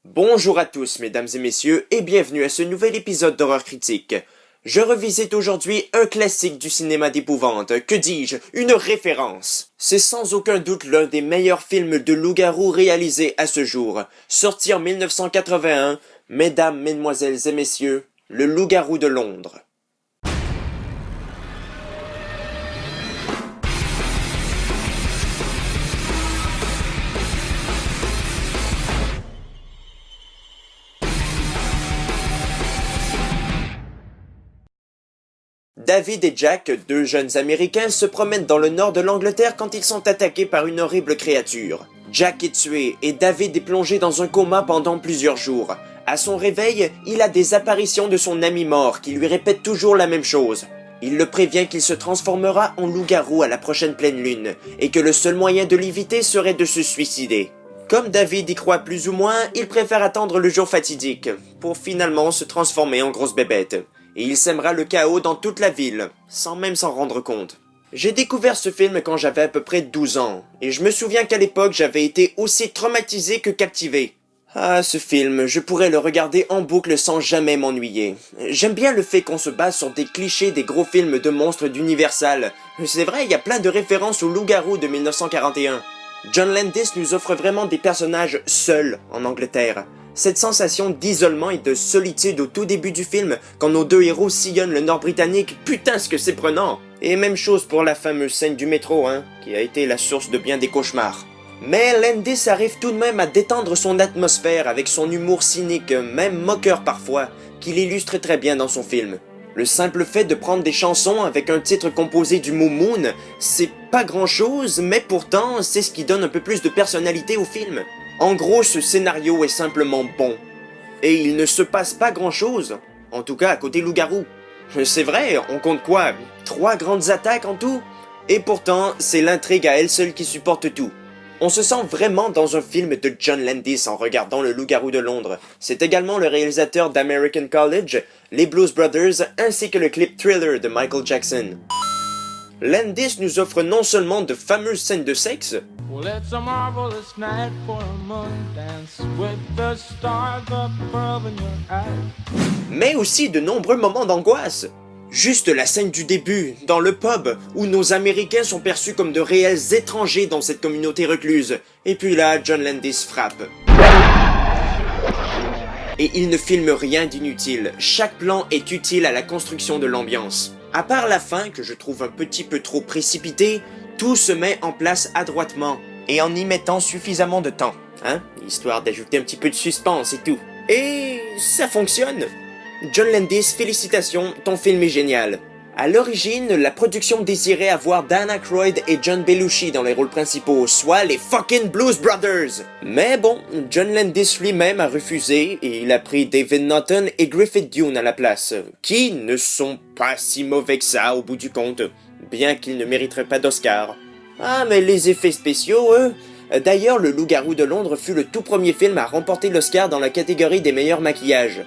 Bonjour à tous mesdames et messieurs et bienvenue à ce nouvel épisode d'Horreur Critique. Je revisite aujourd'hui un classique du cinéma d'épouvante, que dis-je, une référence. C'est sans aucun doute l'un des meilleurs films de loup-garou réalisés à ce jour. Sorti en 1981, mesdames, mesdemoiselles et messieurs, Le Loup-garou de Londres. David et Jack, deux jeunes Américains, se promènent dans le nord de l'Angleterre quand ils sont attaqués par une horrible créature. Jack est tué et David est plongé dans un coma pendant plusieurs jours. À son réveil, il a des apparitions de son ami mort qui lui répète toujours la même chose. Il le prévient qu'il se transformera en loup-garou à la prochaine pleine lune et que le seul moyen de l'éviter serait de se suicider. Comme David y croit plus ou moins, il préfère attendre le jour fatidique pour finalement se transformer en grosse bébête. Et il sèmera le chaos dans toute la ville, sans même s'en rendre compte. J'ai découvert ce film quand j'avais à peu près 12 ans, et je me souviens qu'à l'époque j'avais été aussi traumatisé que captivé. Ah, ce film, je pourrais le regarder en boucle sans jamais m'ennuyer. J'aime bien le fait qu'on se base sur des clichés des gros films de monstres d'Universal. C'est vrai, il y a plein de références au loup-garou de 1941. John Landis nous offre vraiment des personnages seuls en Angleterre. Cette sensation d'isolement et de solitude au tout début du film, quand nos deux héros sillonnent le nord britannique, putain ce que c'est prenant! Et même chose pour la fameuse scène du métro, qui a été la source de bien des cauchemars. Mais Landis arrive tout de même à détendre son atmosphère avec son humour cynique, même moqueur parfois, qu'il illustre très bien dans son film. Le simple fait de prendre des chansons avec un titre composé du mot Moon, c'est pas grand chose, mais pourtant c'est ce qui donne un peu plus de personnalité au film. En gros, ce scénario est simplement bon. Et il ne se passe pas grand-chose, en tout cas à côté loup-garou. C'est vrai, on compte quoi? 3 grandes attaques en tout? Et pourtant, c'est l'intrigue à elle seule qui supporte tout. On se sent vraiment dans un film de John Landis en regardant Le Loup-garou de Londres. C'est également le réalisateur d'American College, les Blues Brothers, ainsi que le clip Thriller de Michael Jackson. Landis nous offre non seulement de fameuses scènes de sexe, Well, it's a marvelous night for a moon dance with the stars up above in your eyes. mais aussi de nombreux moments d'angoisse. Juste la scène du début, dans le pub, où nos Américains sont perçus comme de réels étrangers dans cette communauté recluse. Et puis là, John Landis frappe. Et il ne filme rien d'inutile, chaque plan est utile à la construction de l'ambiance. À part la fin, que je trouve un petit peu trop précipitée, tout se met en place adroitement, et en y mettant suffisamment de temps, histoire d'ajouter un petit peu de suspense et tout. Et ça fonctionne. John Landis, félicitations, ton film est génial. À l'origine, la production désirait avoir Dan Aykroyd et John Belushi dans les rôles principaux, soit les fucking Blues Brothers. Mais bon, John Landis lui-même a refusé et il a pris David Naughton et Griffith Dunne à la place, qui ne sont pas si mauvais que ça au bout du compte, bien qu'ils ne mériteraient pas d'Oscar. Ah, mais les effets spéciaux, eux... D'ailleurs, Le Loup-garou de Londres fut le tout premier film à remporter l'Oscar dans la catégorie des meilleurs maquillages.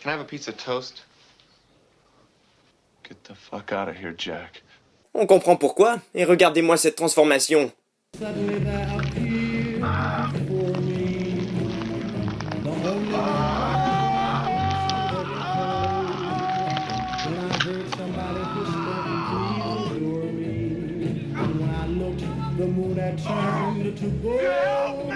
Can I have a piece of toast? Get the fuck out of here, Jack. On comprend pourquoi, et regardez-moi cette transformation. Suddenly there appeared before me the holy when I heard somebody whisper, please adore me. And when I looked, the moon had turned to gold.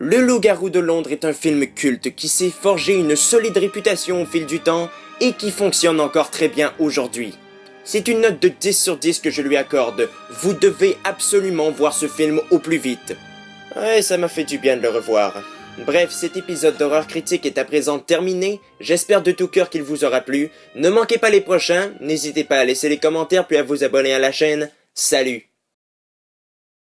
Le Loup-garou de Londres est un film culte qui s'est forgé une solide réputation au fil du temps et qui fonctionne encore très bien aujourd'hui. C'est une note de 10 sur 10 que je lui accorde. Vous devez absolument voir ce film au plus vite. Ouais, ça m'a fait du bien de le revoir. Bref, cet épisode d'Horreur Critique est à présent terminé. J'espère de tout cœur qu'il vous aura plu. Ne manquez pas les prochains. N'hésitez pas à laisser les commentaires puis à vous abonner à la chaîne. Salut!